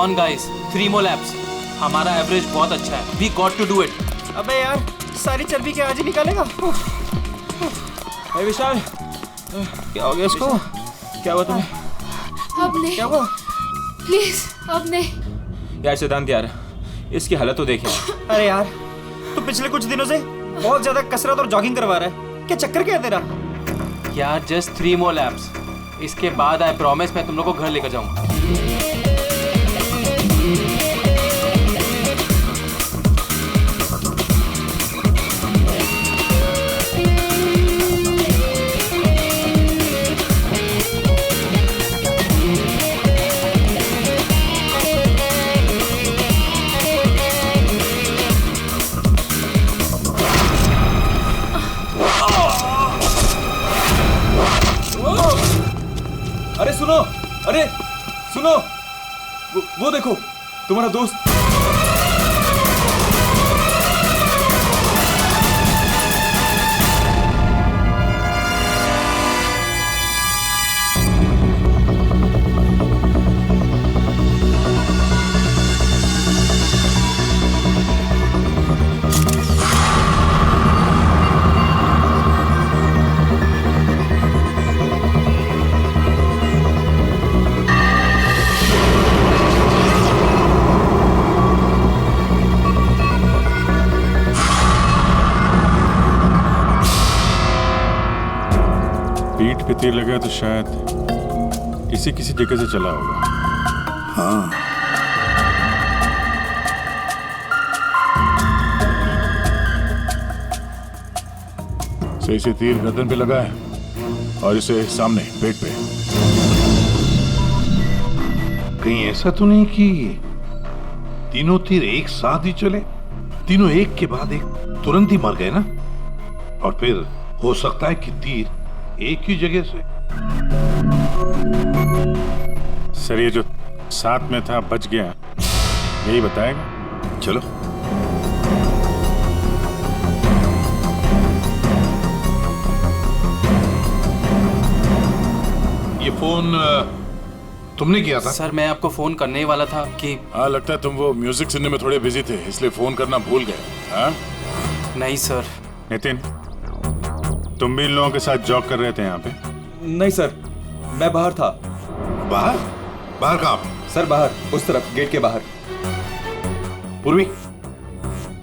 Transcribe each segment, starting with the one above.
On guys, 3 more laps. हमारा average बहुत अच्छा है. We got to do it. अबे यार, सारी चर्बी के आज ही निकालेगा. विशाल, क्या हो गया इसको? क्या हुआ तुम्हें? अब नहीं. क्या हुआ? प्लीज अब नहीं. यार सिद्धांत यार, इसकी हालत तो देखे. अरे यार, तू पिछले कुछ दिनों से बहुत ज्यादा कसरत और जॉगिंग करवा रहा है. क्या चक्कर क्या है तेरा? यार जस्ट 3 more laps. इसके बाद आई प्रॉमिस मैं तुम लोगों को घर लेकर जाऊंगा. अरे सुनो, वो देखो तुम्हारा दोस्त. पीठ पे तीर लगा तो शायद किसी जगह से चला होगा. हाँ. सही से तीर गर्दन पे लगा है और इसे सामने पेट पे. कहीं ऐसा तो नहीं कि तीनों तीर एक साथ ही चले? तीनों एक के बाद एक तुरंत ही मर गए ना? और फिर हो सकता है कि तीर एक ही जगह से. सर ये जो साथ में था बच गया, यही बताएगा. चलो. ये फोन तुमने किया था? सर मैं आपको फोन करने ही वाला था कि. हाँ लगता है तुम वो म्यूजिक सुनने में थोड़े बिजी थे, इसलिए फोन करना भूल गए. हाँ? नहीं सर. नितिन, तुम भी इन लोगों के साथ जॉग कर रहे थे यहाँ पे? नहीं सर, मैं बाहर था. बाहर? बाहर कहाँ पे? सर बाहर, उस तरफ, गेट के बाहर. पूर्वी,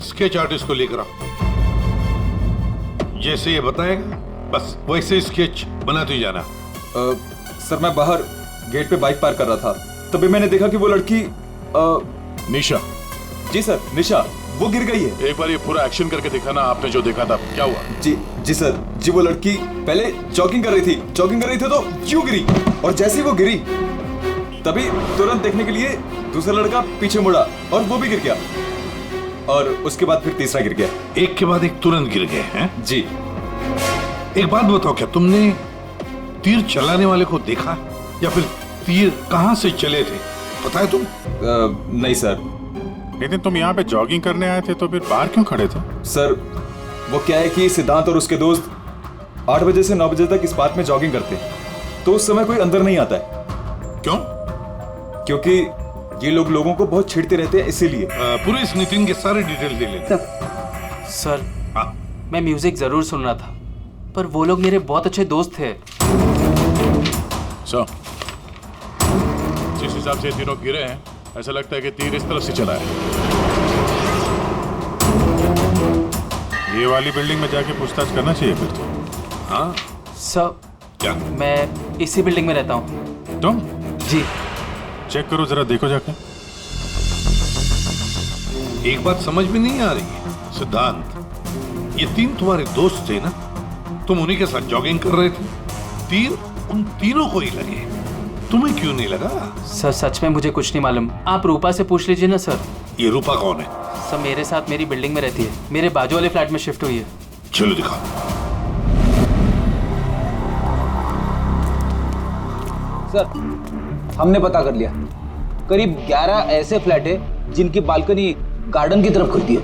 स्केच आर्टिस्ट को लेकर आओ. जैसे ये बताएगा बस वैसे स्केच बनाते ही जाना. सर मैं बाहर गेट पे बाइक पार्क कर रहा था, तभी मैंने देखा कि वो लड़की निशा. जी सर, निशा वो गिर गई है. एक बार ये पूरा एक्शन करके दिखाना, आपने जो देखा था क्या हुआ? जी सर, जी वो लड़की पहले जॉगिंग कर रही थी तो यूं गिरी, और जैसे ही वो गिरी तभी तुरंत देखने के लिए दूसरा लड़का पीछे मुड़ा और वो भी गिर गया, और उसके बाद फिर तीसरा गिर गया. एक के बाद एक तुरंत गिर गए हैं? जी. एक बात बताओ, क्या तुमने तीर चलाने वाले को देखा या फिर तीर कहां से चले थे, पता है तुम? नहीं सर. लेकिन तुम यहाँ पे जॉगिंग करने आए थे तो फिर बाहर क्यों खड़े थे? सर वो क्या है कि सिद्धांत और उसके दोस्त 8 बजे से 9 बजे तक इस पार्क में जॉगिंग करते हैं, तो उस समय कोई अंदर नहीं आता है. क्यों? क्योंकि ये लोगों को बहुत छेड़ते रहते हैं, इसीलिए. पूरे इस नितिन के सारे डिटेल दे लेते. सर हाँ. मैं म्यूजिक जरूर सुन रहा था, पर वो लोग मेरे बहुत अच्छे दोस्त थे. सो जिस हिसाब से तीनों गिरे हैं, ऐसा लगता है कि तीर इस तरफ से चला है. ये वाली बिल्डिंग में जाके पूछताछ करना चाहिए फिर तो. हाँ. सर क्या? मैं इसी बिल्डिंग में रहता हूँ. तुम? जी. चेक करो जरा, देखो जाके. एक बात समझ में नहीं आ रही है सिद्धांत, ये तीन तुम्हारे दोस्त थे ना, तुम उन्हीं के साथ जॉगिंग कर रहे थे, तीर उन तीनों को ही लगे, तुम्हें क्यों नहीं लगा? सर सच में मुझे कुछ नहीं मालूम, आप रूपा से पूछ लीजिए ना सर. ये रूपा कौन है? सर मेरे साथ मेरी बिल्डिंग में रहती है, मेरे बाजू वाले फ्लैट में शिफ्ट हुई है. चलो दिखाओ. सर हमने पता कर लिया, करीब 11 ऐसे फ्लैट है जिनकी बालकनी गार्डन की तरफ खुलती है.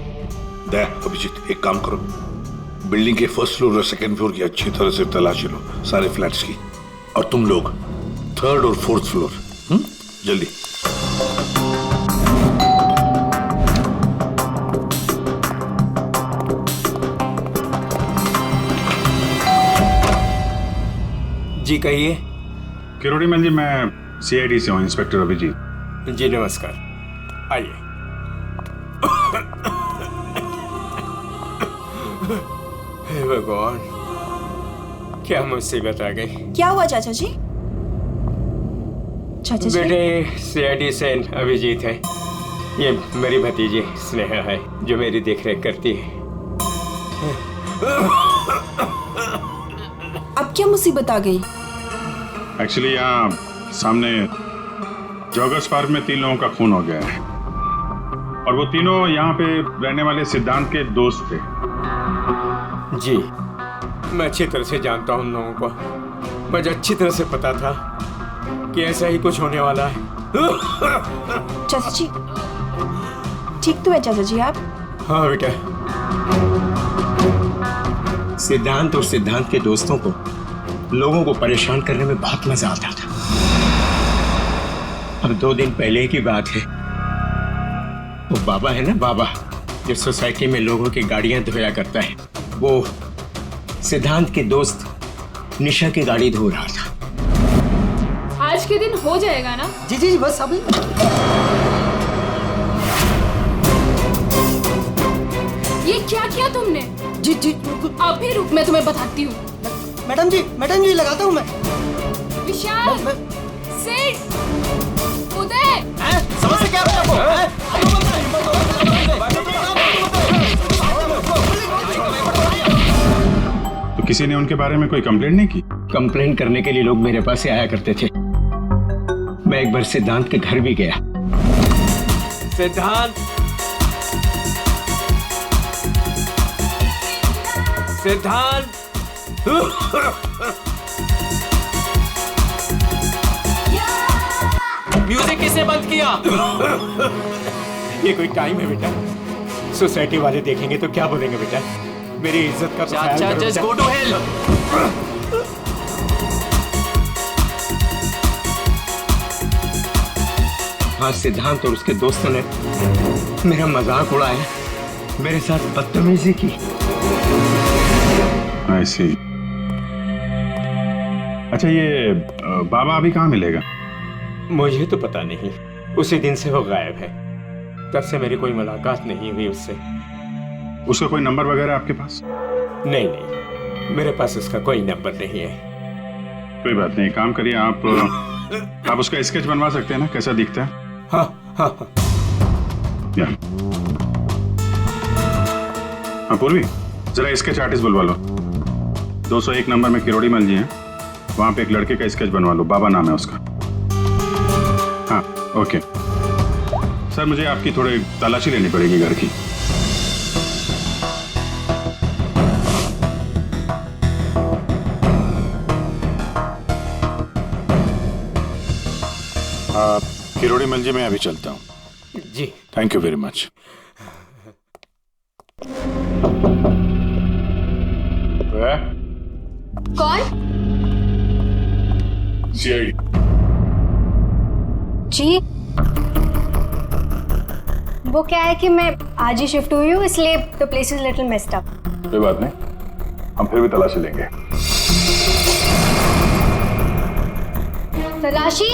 देख अभिजीत, एक काम करो, बिल्डिंग के फर्स्ट फ्लोर और सेकंड फ्लोर की अच्छी तरह से तलाशी लो, सारे फ्लैट्स की, और तुम लोग थर्ड और फोर्थ फ्लोर. जल्दी. जी कहिए। किरोड़ीमल जी, मैं सीआईडी से हूँ, इंस्पेक्टर अभिजीत। जी नमस्कार, आइए। हे भगवान, क्या मुसीबत आ गई। क्या हुआ चाचा जी? चाचा जी बेटे, सीआईडी से अभिजीत है। ये मेरी भतीजी स्नेहा है जो मेरी देखरेख करती है। अब क्या मुसीबत आ गई? एक्चुअली यहाँ सामने जॉगर्स पार्क में 3 लोगों का खून हो गया है, और वो तीनों यहाँ पे रहने वाले सिद्धांत के दोस्त थे। जी, मैं अच्छी तरह से जानता हूँ उन लोगों को। मुझे अच्छी तरह से पता था कि ऐसा ही कुछ होने वाला है। चाचा जी ठीक तो है चाचा जी आप? हाँ बेटा। सिद्धांत और सिद्धांत के दोस्तों को लोगों को परेशान करने में बहुत मजा आता था। अब 2 दिन पहले की बात है, वो बाबा है ना, बाबा जो सोसाइटी में लोगों की गाड़ियां धोया करता है, वो सिद्धांत के दोस्त निशा की गाड़ी धो रहा था। आज के दिन हो जाएगा ना? जी जी जी, बस अभी। ये क्या किया तुमने? जी जी अभी रुक, मैं तुम्हें बताती हूँ। मैडम जी लगाता हूँ मैं। विशाल, सिड, उदय, समझ से क्या तो किसी ने उनके बारे में कोई कंप्लेंट नहीं की? कंप्लेंट करने के लिए लोग मेरे पास से आया करते थे। मैं एक बार सिद्धांत के घर भी गया। सिद्धांत, सिद्धांत, म्यूजिक किसने बंद किया? ये कोई टाइम है बेटा? सोसाइटी वाले देखेंगे तो क्या बोलेंगे बेटा? मेरी इज्जत का ख्याल चाचा, करो जस्ट बेटा। Go to hell. आज सिद्धांत और उसके दोस्तों ने मेरा मजाक उड़ाया, मेरे साथ बदतमीजी की। I see। अच्छा, ये बाबा अभी कहाँ मिलेगा? मुझे तो पता नहीं, उसी दिन से वो गायब है। तब से मेरी कोई मुलाकात नहीं हुई उससे। उसका कोई नंबर वगैरह आपके पास? नहीं नहीं, मेरे पास उसका कोई नंबर नहीं है। कोई बात नहीं, काम करिए, आप उसका स्केच बनवा सकते हैं ना, कैसा दिखता है? हाँ हाँ हाँ। हाँ पूर्वी, जरा स्केच आर्टिस्ट बुलवा लो। 201 नंबर में किरोड़ीमल जी हैं, वहां पे एक लड़के का स्केच बनवा लो, बाबा नाम है उसका। हाँ ओके सर, मुझे आपकी थोड़ी तलाशी लेनी पड़ेगी घर की। किरोड़ीमल जी, मैं अभी चलता हूँ। जी थैंक यू वेरी मच। कौन? सीआईडी। जी, वो क्या है कि मैं आज ही शिफ्ट हुई हूँ, इसलिए the place is little messed up. कोई बात नहीं, हम फिर भी तलाशी लेंगे। तलाशी?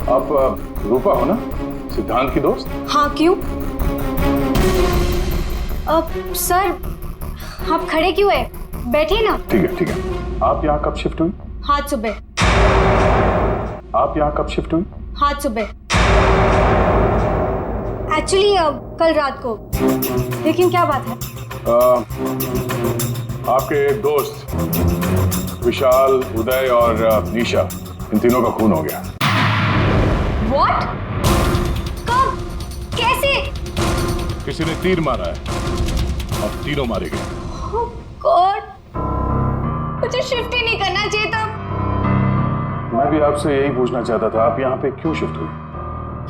आप रूपा हो ना, सिद्धांत की दोस्त? हाँ, क्यों? सर, आप खड़े क्यों है? बैठिए ना। ठीक है ठीक है। आप यहाँ कब शिफ्ट हुई? हाथ सुबह। आप यहाँ कब शिफ्ट हुई? हाथ सुबह। एक्चुअली कल रात को। लेकिन क्या बात है? आपके एक दोस्त विशाल, उदय और निशा, इन तीनों का खून हो गया। What? कब? कैसे? किसी ने तीर मारा है और तीनों मारे गए। Oh God! मुझे शिफ्ट ही नहीं करना चाहिए था। मैं भी आपसे यही पूछना चाहता था, आप यहाँ पे क्यों शिफ्ट हुई?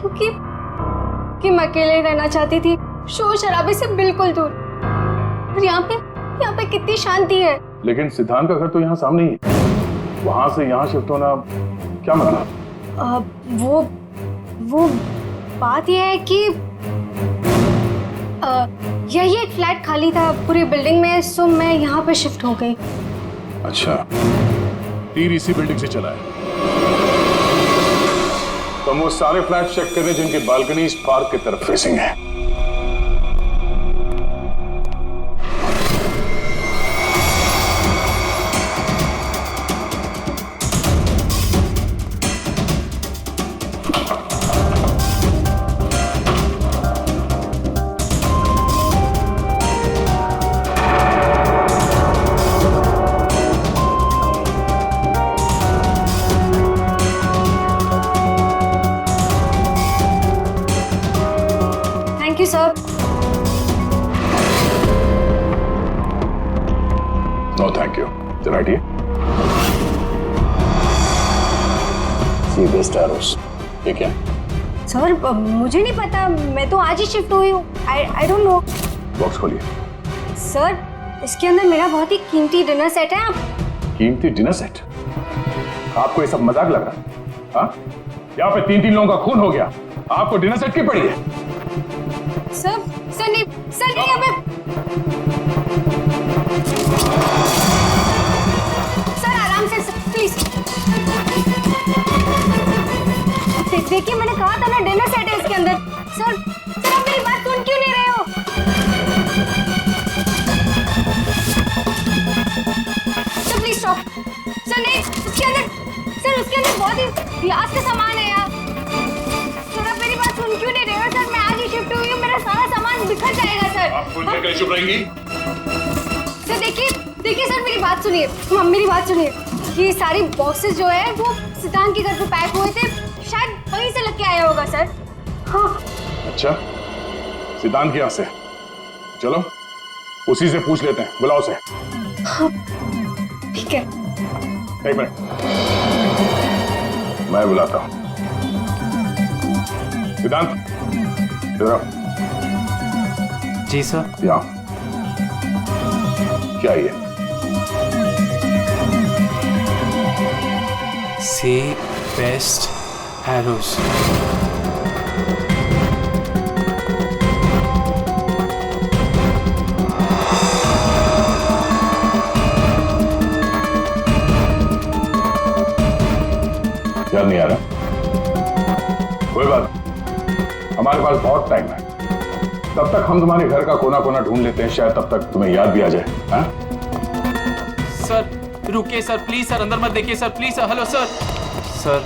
क्योंकि मैं अकेले रहना चाहती थी, शोर शराबे से बिल्कुल दूर। और यहाँ पे कितनी शांति है। लेकिन सिद्धांत का घर तो यहाँ सामने ही है, वहां से यहाँ शिफ्ट होना क्या मतलब? वो बात यह है कि यही एक फ्लैट खाली था पूरी बिल्डिंग में, सो मैं यहाँ पे शिफ्ट हो गई। अच्छा, तीर इसी बिल्डिंग से चला है। तुम वो सारे फ्लैट चेक कर रहे जिनकी बालकनी इस पार्क की तरफ फेसिंग है। Thank you sir. No thank you. चला ठीक सी बेस्ट एरोस। ये क्या है? सर मुझे नहीं पता, मैं तो आज ही शिफ्ट हुई हूँ। I don't know. बॉक्स खोलिए। सर इसके अंदर मेरा बहुत ही कीमती डिनर सेट है। आप कीमती डिनर सेट? आपको ये सब मजाक लग रहा है? हाँ? यहाँ पे 3-3 लोगों का खून हो गया, आपको डिनर सेट की पड़ी है? सर नहीं यहाँ पे। सर आराम से प्लीज। देखिए मैंने कहा था ना डिनर सेट है इसके अंदर। सर आप मेरी बात सुन क्यों नहीं रहे हो? Sir please stop. सर नहीं, उसके अंदर बहुत ही ग्लास का सामान है यार। सर आप मेरी बात सुन क्यों नहीं रहे हो? सर मैं आज ही शिफ्ट हुई हूँ, मेरा सारा सामान बिखर जाएगा सर। आप फुल करके चुप रहेंगी? सर देखिए सर मेरी बात सुनिए, मेरी बात सुनिए। ये सारी बॉक्सेस जो है वो सिद्धांत के घर पे पैक हुए थे, शायद वहीं से लेके आया होगा सर। हाँ। अच्छा, सिद्धांत के यहाँ से? चलो उसी से पूछ लेते हैं, बुलाओ से। हाँ, ठीक है। एक मिनट, मैं बुलाता हूँ। सिद्धांत इधर आओ। जी सर। यहाँ क्या ये? सी बेस्ट एरोस। याद नहीं आ रहा? कोई बात, हमारे पास बहुत टाइम है। तब तक हम तुम्हारे घर का कोना कोना ढूंढ लेते हैं, शायद तब तक तुम्हें याद भी आ जाए। हाँ? सर रुकिए सर, प्लीज सर, अंदर मत देखिए sir, please sir. Hello sir. Sir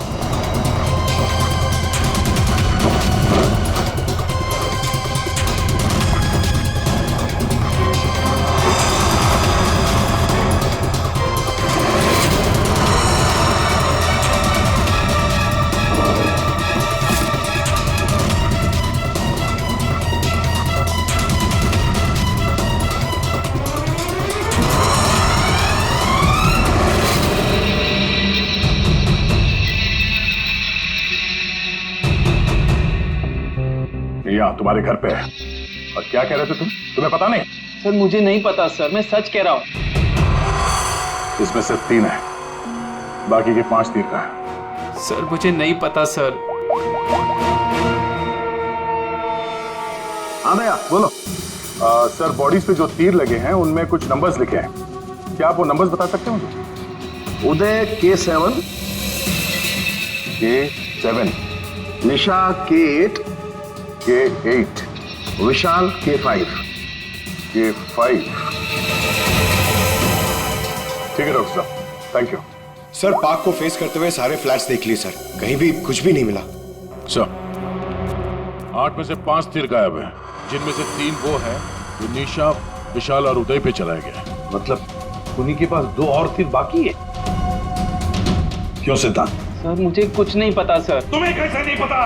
यहाँ तुम्हारे घर पे है। और क्या कह रहे थे तुम? तुम्हें पता नहीं? सर मुझे नहीं पता सर, मैं सच कह रहा हूँ। इसमें सिर्फ 3 है, बाकी के 5 तीर का है। सर मुझे नहीं पता सर। हाँ भैया बोलो। सर बॉडीज पे जो तीर लगे हैं उनमें कुछ नंबर्स लिखे हैं, क्या आप वो नंबर्स बता सकते हैं मुझे? उदय K7, K7, निशा K8, K8, विशाल K5, K5। ठीक है डॉक्टर साहब, थैंक यू। सर पार्क को फेस करते हुए सारे फ्लैट्स देख लिए सर, कहीं भी कुछ भी नहीं मिला। सर 8 में से 5 तीर गायब हैं, जिनमें से 3 वो हैं जो निशा, विशाल और उदय पे चलाए गए। मतलब उन्हीं के पास 2 और तीर बाकी है। क्यों सिद्धांत? सर मुझे कुछ नहीं पता सर। तुम्हें कैसे नहीं पता?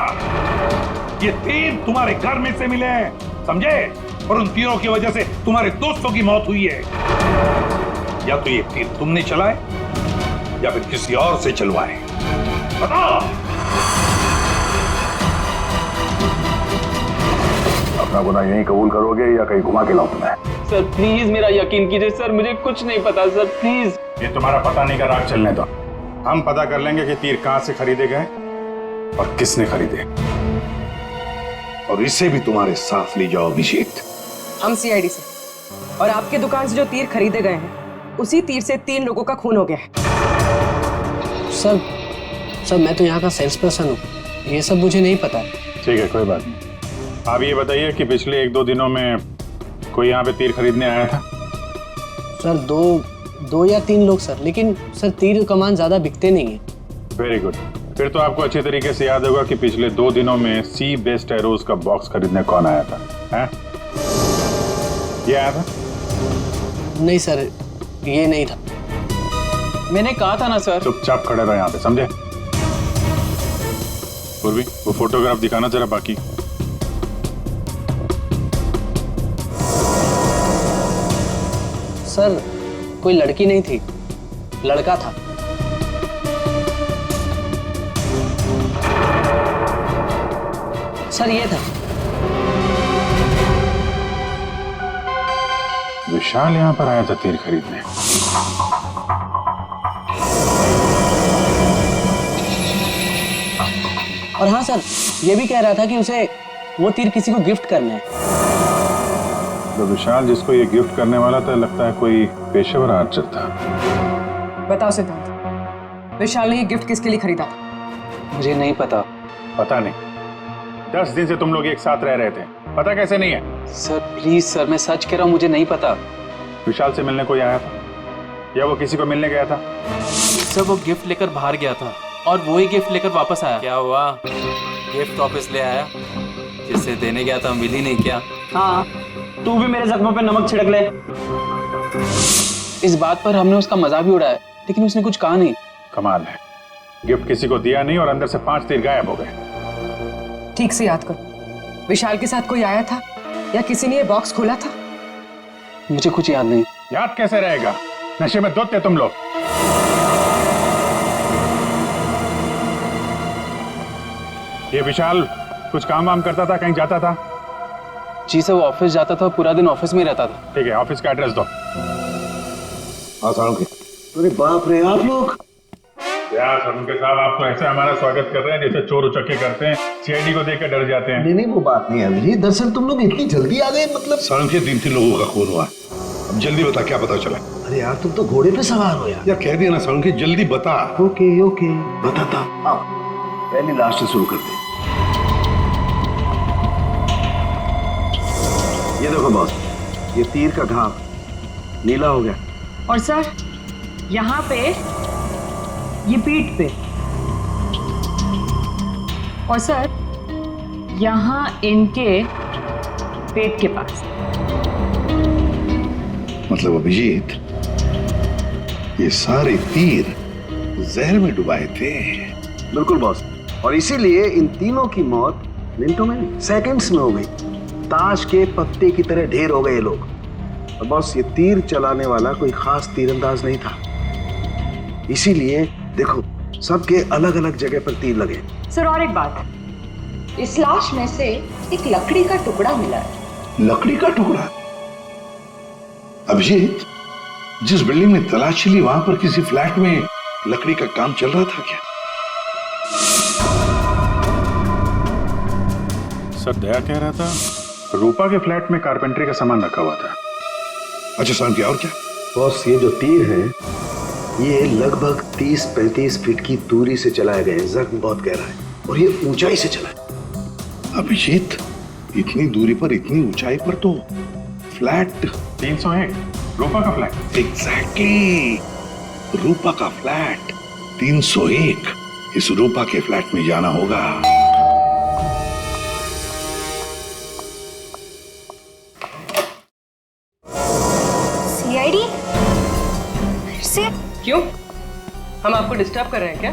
ये तीर तुम्हारे घर में से मिले हैं, समझे? और उन तीरों की वजह से तुम्हारे दोस्तों की मौत हुई है। या तो ये तीर तुमने चलाए या फिर किसी और से चलवाए, बताओ। अपना गुनाह यहीं कबूल करोगे या कहीं घुमा के लाऊं तुम्हें? सर प्लीज मेरा यकीन कीजिए सर, मुझे कुछ नहीं पता सर, प्लीज। ये तुम्हारा पता नहीं का राग चलने दो, हम पता कर लेंगे कि तीर कहां से खरीदे गए और किसने खरीदे। और इसे भी तुम्हारे साथ ले जाओ अभिषेक। हम सीआईडी से, और आपके दुकान से जो तीर खरीदे गए हैं उसी तीर से 3 लोगों का खून हो गया है। सर मैं तो यहाँ का सेल्स पर्सन हूँ, ये सब मुझे नहीं पता। ठीक है, कोई बात नहीं। आप ये बताइए कि पिछले 1-2 दिनों में कोई यहाँ पे तीर खरीदने आया था? सर दो या 3 लोग सर, लेकिन सर तीर कमान ज्यादा बिकते नहीं है। Very good. फिर तो आपको अच्छे तरीके से याद होगा कि पिछले 2 दिनों में सी बेस्ड एरोज का बॉक्स खरीदने कौन आया था? हैं? ये आया था? नहीं सर, ये नहीं था। मैंने कहा था ना सर। चुपचाप खड़े रहो यहाँ पे, समझे? पूर्वी, वो फोटोग्राफ दिखाना जरा बाकी। सर कोई लड़की नहीं थी, लड़का था। सर ये था। विशाल यहाँ पर आया था तीर खरीदने। और हाँ सर, ये भी कह रहा था कि उसे वो तीर किसी को गिफ्ट करना है। तो विशाल जिसको ये गिफ्ट करने वाला था, लगता है कोई पेशेवर आर्चर था। बताओ सिद्धांत, विशाल ने ये गिफ्ट किसके लिए खरीदा था? मुझे नहीं पता। पता नहीं? 10 दिन से तुम लोग एक साथ रह रहे थे, पता कैसे नहीं है? सर प्लीज सर, मैं सच कह रहा हूँ, मुझे नहीं पता। विशाल से मिलने कोई आया था या वो किसी को मिलने गया था? सर वो गिफ्ट लेकर बाहर गया था और वो ही गिफ्ट लेकर वापस आया। क्या हुआ? गिफ्ट वापस ले आया? जिसे देने गया था मिली नहीं क्या? हाँ, तू भी मेरे जख्मों पे नमक छिड़क ले। इस बात पर हमने उसका मजाक भी उड़ाया, लेकिन उसने कुछ कहा नहीं। कमाल है, गिफ्ट किसी को दिया नहीं और अंदर से 5 तीर गायब हो गए। ठीक से याद करो, विशाल के साथ कोई आया था या किसी ने ये बॉक्स खोला था? मुझे कुछ याद नहीं। याद कैसे रहेगा? नशे में धुत थे तुम लोग। ये विशाल कुछ काम वाम करता था, कहीं जाता था? जी सर, वो ऑफिस जाता था, पूरा दिन ऑफिस में रहता था। ठीक है, ऑफिस का एड्रेस दो। अरे बाप रे, आप लोग यार सरुण साहब, आप तो ऐसे हमारा स्वागत कर रहे हैं जैसे चोर उचक्के करते हैं, सीआईडी को देखकर डर जाते हैं। नहीं, वो बात नहीं है अभिजीत। दरअसल तुम लोग इतनी जल्दी आ गए, मतलब सड़क के 3 लोगों का खून हुआ। अब जल्दी बता, क्या पता चला? अरे यार, तुम तो घोड़े पे सवार हो यार। कह दिया ना सड़क की, जल्दी बता। ओके बताता। आओ, पहले लास्ट से शुरू करते हैं। ये देखो बॉस, ये तीर का घाव नीला हो गया। और सर यहाँ पे, ये पीठ पे, और सर यहाँ इनके पेट के पास। मतलब अभिजीत, ये सारे तीर जहर में डुबाए थे। बिल्कुल बॉस, और इसीलिए इन तीनों की मौत मिनटों में नहीं, सेकंड्स में हो गई। ताश के पत्ते की तरह ढेर हो गए ये लोग। और बॉस, ये तीर चलाने वाला कोई खास तीरंदाज नहीं था, इसीलिए देखो सबके अलग अलग जगह पर तीर लगे। सर और एक बात, इस लाश में से एक लकड़ी का टुकड़ा मिला है। लकड़ी का टुकड़ा? अभिजीत, जिस बिल्डिंग में तलाशी ली, वहां पर किसी फ्लैट में लकड़ी का काम चल रहा था क्या? सर दया कह रहा था रूपा के फ्लैट में कारपेंटरी का सामान रखा हुआ था। अच्छा सर, क्या और क्या? बॉस, ये जो तीर है ये लगभग 30-35 फीट की दूरी से चलाए गए हैं। जख्म बहुत गहरा है और ये ऊंचाई से चला है। अभिजीत, इतनी दूरी पर, इतनी ऊंचाई पर तो फ्लैट 301 रूपा का फ्लैट। एग्जैक्टली, रूपा का फ्लैट 301। इस रूपा के फ्लैट में जाना होगा। सीआईडी? फिर से? क्यों, हम आपको डिस्टर्ब कर रहे हैं क्या?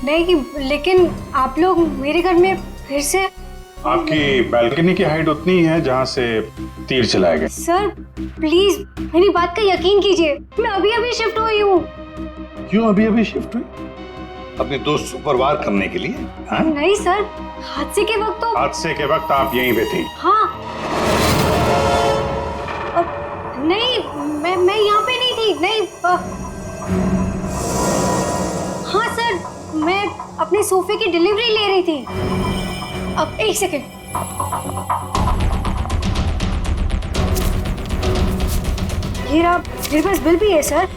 नहीं, लेकिन आप लोग मेरे घर में फिर से। आपकी बालकनी की हाइट उतनी है जहां से तीर चलाए गए। सर प्लीज मेरी बात का यकीन कीजिए, मैं अभी अभी शिफ्ट हुई हूँ। क्यों अभी शिफ्ट हुई? अपने दोस्त को परवार करने के लिए? हाँ? नहीं सर, हादसे के वक्त तो। हादसे के वक्त आप यहीं पे थी? हाँ। नहीं, मैं यहाँ पे नहीं थी। नहीं। हाँ सर, मैं अपने सोफे की डिलीवरी ले रही थी। अब एक सेकेंड। ये रहा, मेरे पास बिल भी है सर।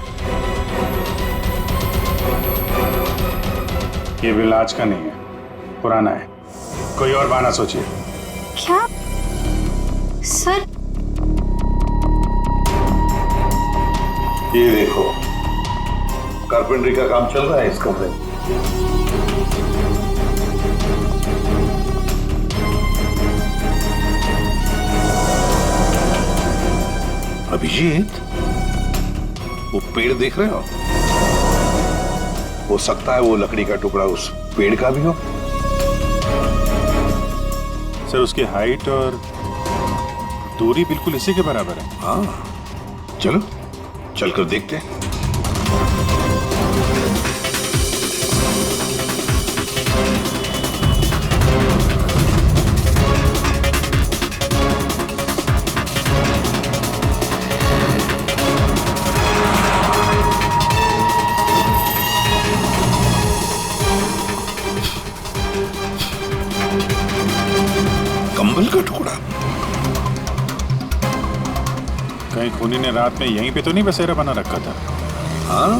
ये बिल आज का नहीं है, पुराना है। कोई और बहाना सोचिए। क्या सर? ये देखो, कारपेंटरी का काम चल रहा है इस कमरे में। अभिजीत, वो पेड़ देख रहे हो सकता है वो लकड़ी का टुकड़ा उस पेड़ का भी हो। सर उसकी हाइट और दूरी बिल्कुल इसी के बराबर है। हाँ, चलो चलकर देखते हैं। कंबल का टुकड़ा। कहीं खूनी ने रात में यहीं पे तो नहीं बसेरा बना रखा था? हाँ,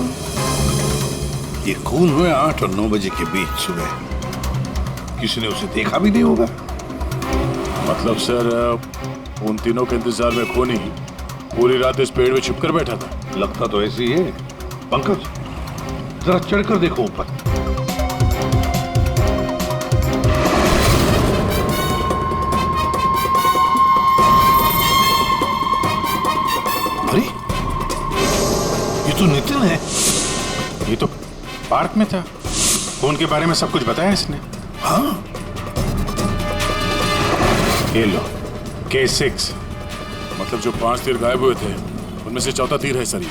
ये खून हुए 8 और 9 बजे के बीच सुबह। किसी ने उसे देखा भी नहीं होगा। मतलब सर उन तीनों के इंतजार में खूनी पूरी रात इस पेड़ में छुप कर बैठा था। लगता तो ऐसे ही है। पंकज, जरा चढ़कर देखो ऊपर। अरे, ये तो नितिन है। ये तो पार्क में था। फोन के बारे में सब कुछ बताया इसने। हाँ, ये लो K6। मतलब जो 5 तीर गायब हुए थे उनमें से चौथा तीर है सर।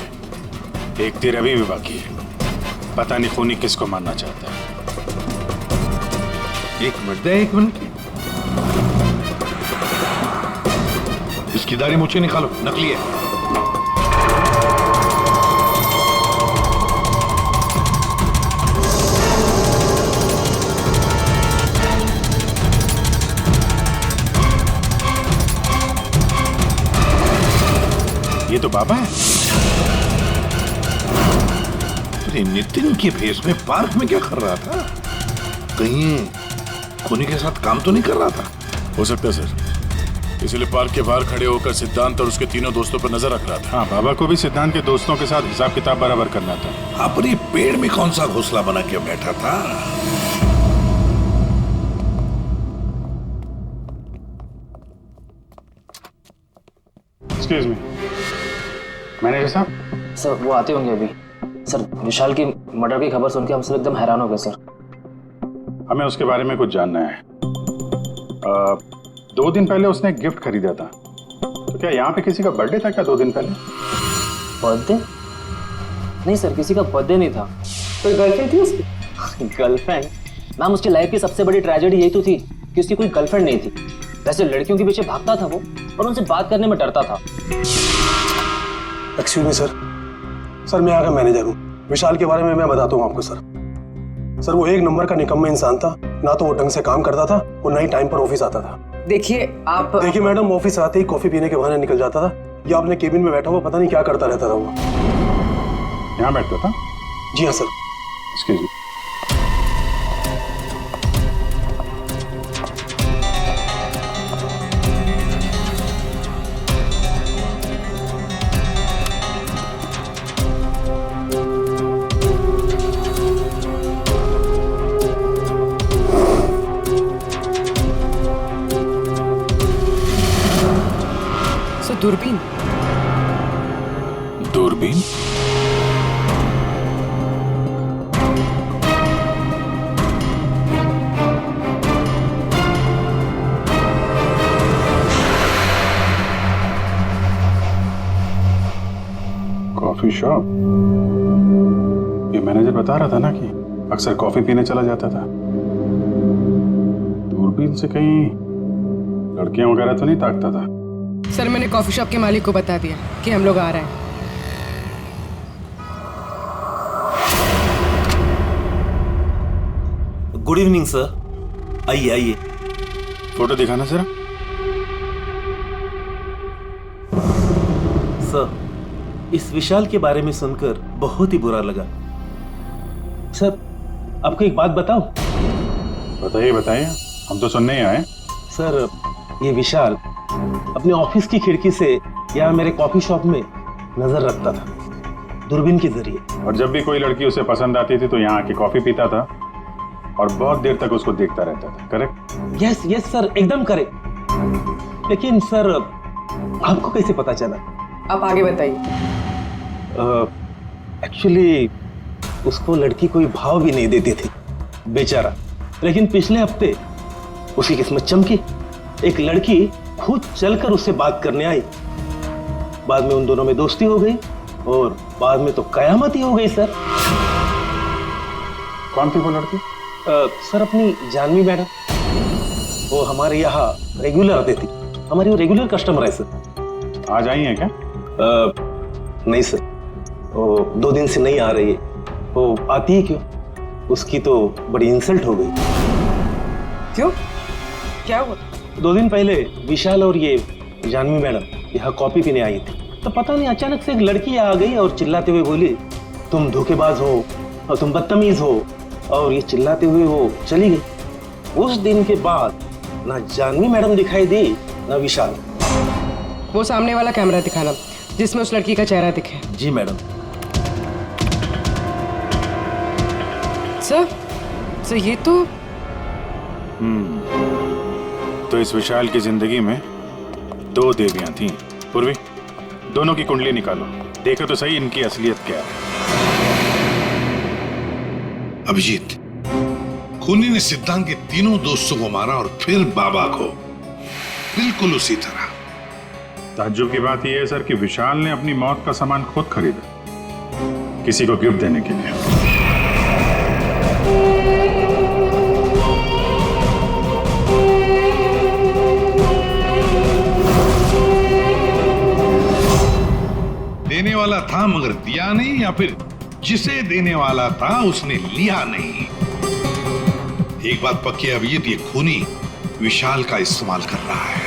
ये एक तीर अभी भी बाकी है। पता नहीं खूनी किसको मारना चाहता है। 1 मिनट दे, 1 मिनट। इसकी दाढ़ी मूछें निकालो, नकली है। ये तो बाबा है। अरे नितिन के भेष में पार्क में क्या कर रहा था? कहीं खूनी के साथ काम तो नहीं कर रहा था? हो सकता है सर, इसलिए पार्क के बाहर खड़े होकर सिद्धांत और उसके तीनों दोस्तों पर नजर रख रहा था। हाँ, बाबा को भी सिद्धांत के दोस्तों के साथ हिसाब किताब बराबर करना था। हाँ, पर ये पेड़ में कौन सा घोंसला बना के बैठा था? एक्सक्यूज मी, मैनेजर साहब। सर वो आते होंगे अभी। सर विशाल की मर्डर की खबर सुन के हम सब एकदम हैरान हो गए सर। हमें उसके बारे में कुछ जानना है। 2 दिन पहले उसने एक गिफ्ट खरीदा था, तो क्या यहाँ पे किसी का बर्थडे था क्या 2 दिन पहले? बर्थडे? नहीं सर, किसी का बर्थडे नहीं था। कोई गर्लफ्रेंड थी उसकी? गर्लफ्रेंड? मैम, उसकी लाइफ की सबसे बड़ी ट्रेजेडी यही तो थी कि उसकी कोई गर्लफ्रेंड नहीं थी। वैसे लड़कियों के पीछे भागता था वो और उनसे बात करने में डरता था। एक्सक्यूज मी सर, मैं यहाँ का मैनेजर हूँ। विशाल के बारे में मैं बताता हूँ आपको सर। वो 1 नंबर का निकम्मा इंसान था। ना तो वो ढंग से काम करता था और ना ही टाइम पर ऑफिस आता था। देखिए मैडम, ऑफिस आते ही कॉफी पीने के बहाने निकल जाता था या अपने केबिन में बैठा हुआ पता नहीं क्या करता रहता था वो। यहाँ बैठता था? जी हाँ सर। Excuse me. दूरबीन? दूरबीन? Coffee shop? ये मैनेजर बता रहा था ना कि अक्सर कॉफी पीने चला जाता था। दूरबीन से कहीं लड़कियां वगैरह तो नहीं ताकता था? सर मैंने कॉफी शॉप के मालिक को बता दिया कि हम लोग आ रहे हैं। गुड इवनिंग सर, आइए आइए। फोटो दिखाना जरा। सर, इस विशाल के बारे में सुनकर बहुत ही बुरा लगा। सर आपको एक बात बताऊं? बताइए बताइए, हम तो सुनने ही आए। सर, ये विशाल अपने ऑफिस की खिड़की से यहाँ मेरे कॉफी शॉप में नजर रखता था, दूरबीन के जरिए। और जब भी कोई लड़की उसे पसंद आती थी तो यहाँ आके कॉफी पीता था और बहुत देर तक उसको देखता रहता था। करेक्ट? यस यस सर, एकदम करेक्ट। लेकिन सर, आपको कैसे पता चला? आप आगे बताइए। एक्चुअली उसको लड़की कोई भाव भी नहीं देती थी बेचारा, लेकिन पिछले हफ्ते उसकी किस्मत चमकी। एक लड़की खुद चलकर उससे बात करने आई। बाद में उन दोनों में दोस्ती हो गई और बाद में तो कयामत ही हो गई सर। कौन थी वो लड़की? सर, अपनी जानवी मैडम। वो हमारे यहाँ रेगुलर आती थी, हमारी वो रेगुलर कस्टमर है सर। आज आई है क्या? नहीं सर, वो 2 दिन से नहीं आ रही है। वो आती है क्यों? उसकी तो बड़ी इंसल्ट हो गई। क्यों? क्या हुआ? 2 दिन पहले विशाल और ये जानवी मैडम यहाँ कॉफी पीने आई थी, तो पता नहीं अचानक से एक लड़की आ गई और चिल्लाते हुए बोली, तुम धोखेबाज हो और तुम बदतमीज हो, और ये चिल्लाते हुए वो चली गई। उस दिन के बाद ना जानवी मैडम दिखाई दी ना विशाल। वो सामने वाला कैमरा दिखाना जिसमें उस लड़की का चेहरा दिखे। जी मैडम। सर ये तो तो इस विशाल की जिंदगी में 2 देवियां थीं। पूर्वी, दोनों की कुंडली निकालो, देखो तो सही इनकी असलियत क्या है। अभिजीत, खूनी ने सिद्धांत के तीनों दोस्तों को मारा और फिर बाबा को, बिल्कुल उसी तरह। ताज्जुब की बात यह है सर कि विशाल ने अपनी मौत का सामान खुद खरीदा, किसी को गिफ्ट देने के लिए। देने वाला था मगर दिया नहीं, या फिर जिसे देने वाला था उसने लिया नहीं। एक बात पक्की है अभिजीत, ये खूनी विशाल का इस्तेमाल कर रहा है।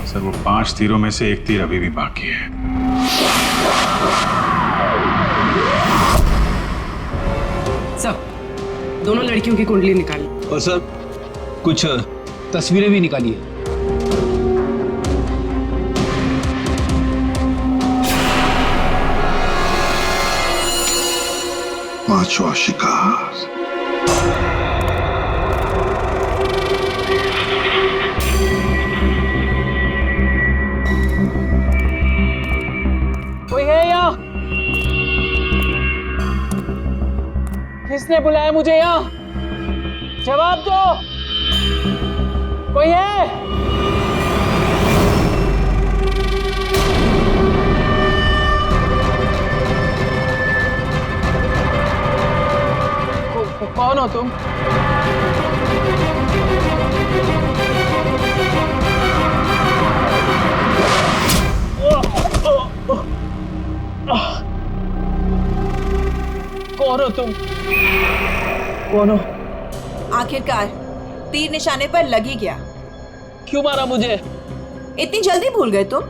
सर, वो 5 तीरों में से 1 तीर अभी भी बाकी है। सर, दोनों लड़कियों की कुंडली निकाली। और सर, कुछ तस्वीरें भी निकाली है। पांचवा शिकार। कोई है यहाँ? किसने बुलाया मुझे यहाँ? जवाब दो। कोई है? कौन हो तुम? कौन हो तुम? कौन हो? आखिरकार तीर निशाने पर लग ही गया। क्यों मारा मुझे? इतनी जल्दी भूल गए तुम?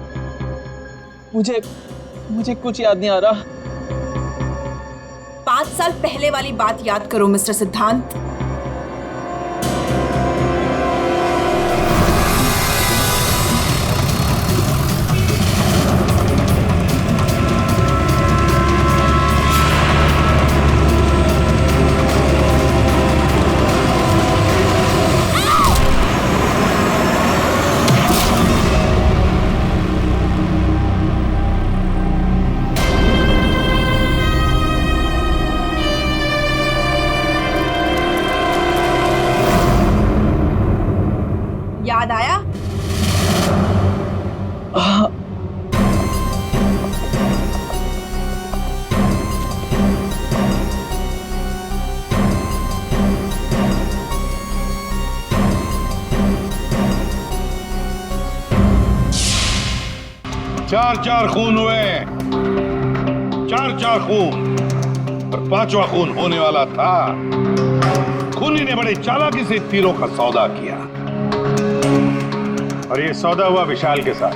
मुझे कुछ याद नहीं आ रहा। 5 साल पहले वाली बात याद करो मिस्टर सिद्धांत। याद आया? चार खून हुए, 4 खून, और 5वां खून होने वाला था। खूनी ने बड़े चालाकी से तीरों का सौदा किया। और ये सौदा हुआ विशाल के साथ,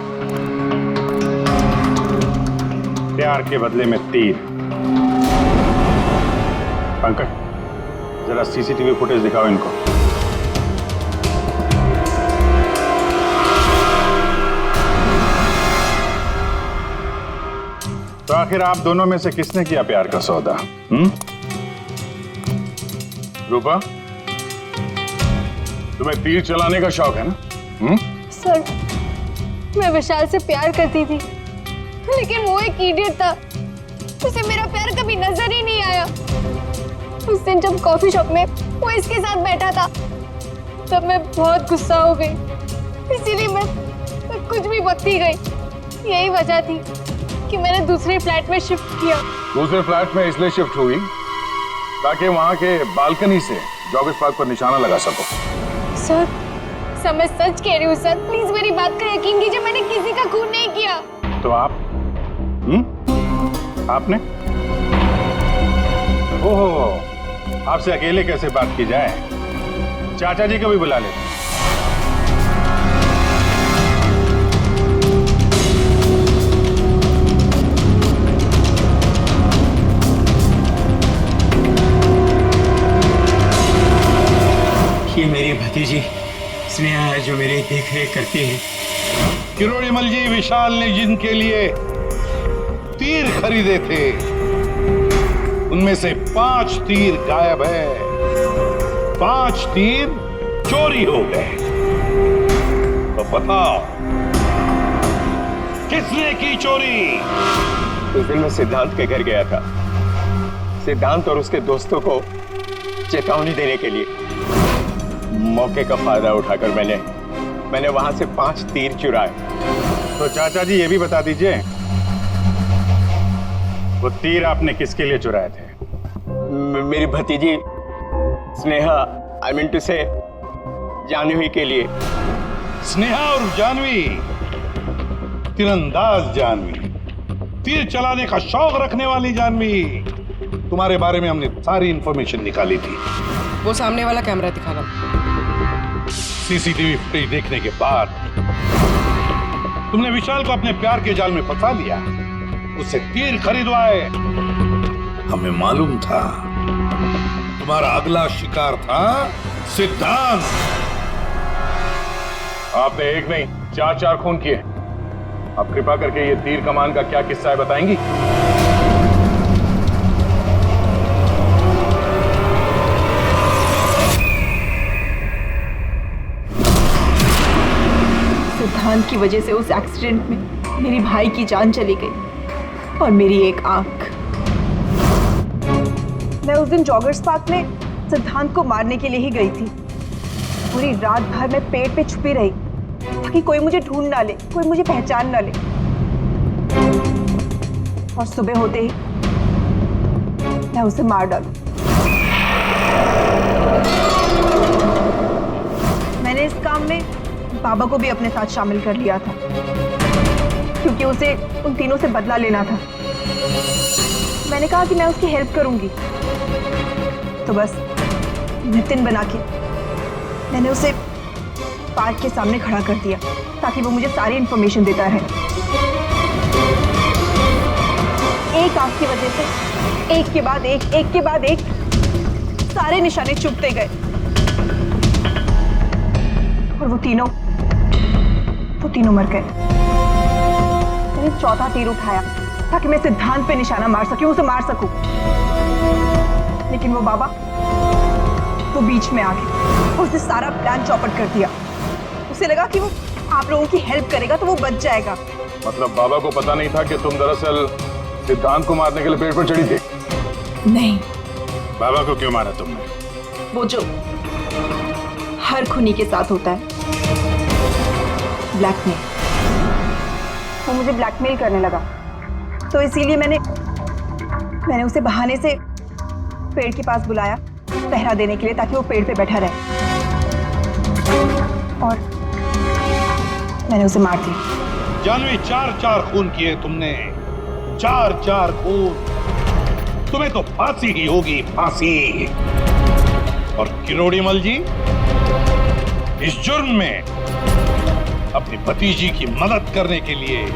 प्यार के बदले में तीर। पंकज, जरा सीसीटीवी फुटेज दिखाओ इनको। तो आखिर आप दोनों में से किसने किया प्यार का सौदा? रूपा, तुम्हें तीर चलाने का शौक है ना? सर, मैं विशाल से प्यार करती थी, लेकिन वो एक इडियट था। उसे मेरा प्यार कभी नजर ही नहीं आया। उस दिन जब कॉफी शॉप में वो इसके साथ बैठा था, तब मैं बहुत गुस्सा हो गई, इसीलिए मैं कुछ भी बकती गई। यही वजह थी कि मैंने दूसरे फ्लैट में शिफ्ट किया। दूसरे फ्लैट में इसलिए शिफ्ट हुई ताकि वहां के बालकनी से जॉगिंग पार्क पर निशाना लगा सको। सर, मैं सच कह रही हूँ सर, प्लीज मेरी बात का यकीन कीजिए, मैंने किसी का खून नहीं किया। तो आप? आपने? ओहो, आपसे अकेले कैसे बात की जाए? चाचा जी को भी बुला लेते। ये मेरी भतीजी स्नेहा है जो मेरी देख रेख करती है। किरोड़ीमल जी, विशाल ने जिनके लिए तीर खरीदे थे उनमें से 5 तीर गायब है। 5 तीर चोरी हो गए। तो बताओ किसने की चोरी? उस दिन मैं सिद्धांत के घर गया था, सिद्धांत और उसके दोस्तों को चेतावनी देने के लिए। मौके का फायदा उठाकर मैंने वहां से 5 तीर चुराए। तो चाचा जी ये भी बता दीजिए, वो तीर आपने किसके लिए चुराए थे? मेरी भतीजी स्नेहा, आई मीन टू से जानवी के लिए। स्नेहा और जानवी, तीरंदाज जानवी, तीर चलाने का शौक रखने वाली जानवी। तुम्हारे बारे में हमने सारी इंफॉर्मेशन निकाली थी। वो सामने वाला कैमरा दिखाना। सीसीटीवी फुटेज देखने के बाद तुमने विशाल को अपने प्यार के जाल में फंसा लिया, उससे तीर खरीदवाए। हमें मालूम था तुम्हारा अगला शिकार था सिद्धांत। आपने एक नहीं 4 खून किए। आप कृपा करके ये तीर कमान का क्या किस्सा है बताएंगी? सिद्धांत की वजह से उस एक्सीडेंट में मेरी भाई की जान चली गई और मेरी एक आंख। मैं उस दिन जॉगर्स पार्क में सिद्धांत को मारने के लिए ही गई थी। पूरी रात भर मैं पेड़ पे छुपी रही ताकि कोई मुझे ढूंढ ना ले, कोई मुझे पहचान ना ले। और सुबह होते ही मैं उसे मार डालूं। मैंने इस काम में बाबा को भी अपने साथ शामिल कर लिया था क्योंकि उसे उन तीनों से बदला लेना था। मैंने कहा कि मैं उसकी हेल्प करूंगी, तो बस नितिन बना के मैंने उसे पार्क के सामने खड़ा कर दिया ताकि वो मुझे सारी इंफॉर्मेशन देता रहे। एक आंख की वजह से एक के बाद एक सारे निशाने चुभते गए और वो तीनों मर गए। मैंने 4था तीर उठाया ताकि मैं सिद्धांत पे निशाना मार सकूं, उसे मार सकूं। लेकिन वो बाबा वो बीच में आ गए और उसने सारा प्लान चौपट कर दिया। उसे लगा कि वो आप लोगों की हेल्प करेगा तो वो बच जाएगा। मतलब बाबा को पता नहीं था कि तुम दरअसल सिद्धांत को मारने के लिए पेड़ पर चढ़ी थी? नहीं। बाबा को क्यों मारा तुमने? वो जो हर खूनी के साथ होता है, ब्लैकमेल। वो मुझे ब्लैकमेल करने लगा, तो इसीलिए मैंने उसे बहाने से पेड़ के पास बुलाया पहरा देने के लिए ताकि वो पेड़ पे बैठा रहे, और मैंने उसे मार दिया। जानवी, 4 खून किए तुमने, 4 खून। तुम्हें तो फांसी ही होगी, फांसी। और किरोड़ीमल जी, इस जुर्म में अपनी भतीजी की मदद करने के लिए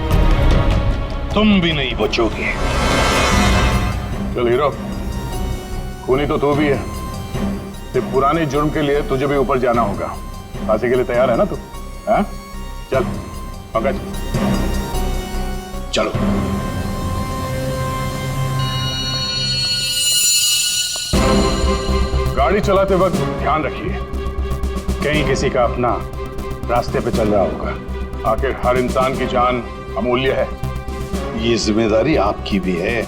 तुम भी नहीं बचोगे। चल हीरो, खूनी तो तू भी है। ते पुराने जुर्म के लिए तुझे भी ऊपर जाना होगा। फांसी के लिए तैयार है ना तू? हाँ? चल पंकज चलो। गाड़ी चलाते वक्त ध्यान रखिए, कहीं किसी का अपना रास्ते पे चल रहा होगा। आखिर हर इंसान की जान अमूल्य है। ये जिम्मेदारी आपकी भी है।